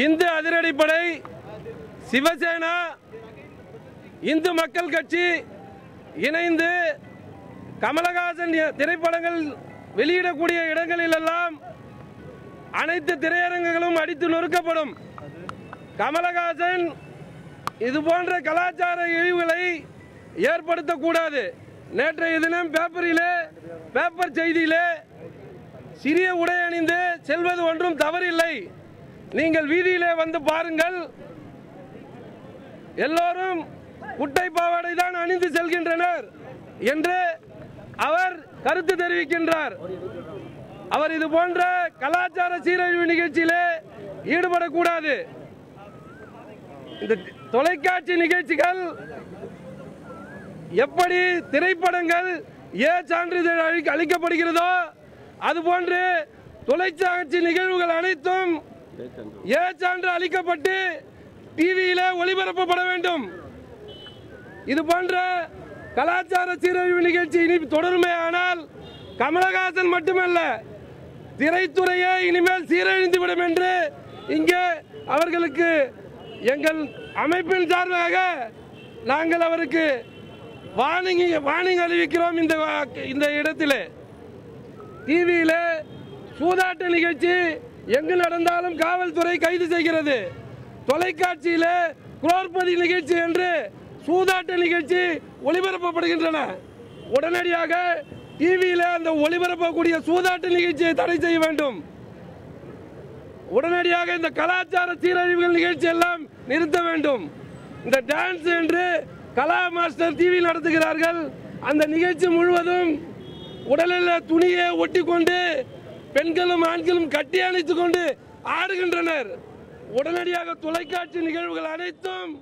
இந்து அதிரடிப்படை, சிவசேனா, இந்து மக்கள் கட்சி இணைந்து கமலஹாசன் திரைப்படங்கள் வெளியிடக்கூடிய இடங்களில் எல்லாம் அனைத்து திரையரங்குகளும் அடித்து நொறுக்கப்படும். கமலஹாசன் இது போன்ற கலாச்சார இழிவுகளை ஏற்படுத்தக்கூடாது. நேற்றைய தினம் பேப்பர் செய்தியிலே சிறிய உடை அணிந்து செல்வது ஒன்றும் தவறில்லை, நீங்கள் வீதியிலே வந்து பாருங்கள், எல்லோரும் குட்டை பாவாடை தான் அணிந்து செல்கின்றனர் என்று அவர் கருத்து தெரிவிக்கின்றார். அவர் இது போன்ற கலாச்சார சீரழிவு நிகழ்ச்சியிலே ஈடுபடக்கூடாது. இந்த தொலைக்காட்சி நிகழ்ச்சிகள் எப்படி திரைப்படங்கள் ஏ சான்றிதழ் அளிக்கப்படுகிறதோ அதுபோன்று தொலைக்காட்சி நிகழ்வுகள் அனைத்தும் ஏ சான்று அளிக்கப்பட்டு டிவியிலே ஒளிபரப்பப்பட வேண்டும். இது போன்ற கலாச்சார சீரழிவு நிகழ்ச்சி இனி தொடருமே ஆனால் கமலஹாசன் மட்டுமல்ல, திரைத்துறையே இனிமேல் சீரழிந்துவிடும் என்று இங்கே அவர்களுக்கு எங்கள் அமைப்பின் சார்பாக நாங்கள் அவருக்கு வார்னிங் அறிவிக்கிறோம். இந்த இடத்திலே டிவியில சூதாட்ட நிகழ்ச்சி எங்கு நடந்தாலும் காவல்துறை கைது செய்கிறது. தொலைக்காட்சியில குரோர்பதி நிகழ்ச்சி என்று சூதாட்ட நிகழ்ச்சி ஒளிபரப்பப்படுகின்றன. உடனடியாக டிவியில அந்த ஒளிபரப்பக்கூடிய சூதாட்ட நிகழ்ச்சியை தடை செய்ய வேண்டும். உடனடியாக இந்த கலாச்சார சீரழிவுகள் நிகழ்ச்சி எல்லாம் நிறுத்த வேண்டும். இந்த டான்ஸ் என்று கலா மாஸ்டர் டிவி நடத்துகிறார்கள். அந்த நிகழ்ச்சி முழுவதும் உடலில் துணியை ஒட்டி கொண்டு பெண்களும் ஆண்களும் கட்டி அணைத்துக் கொண்டு ஆடுகின்றனர். உடனடியாக தொலைக்காட்சி நிகழ்வுகள் அனைத்தும்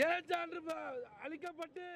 ஏ சான்று அளிக்கப்பட்டு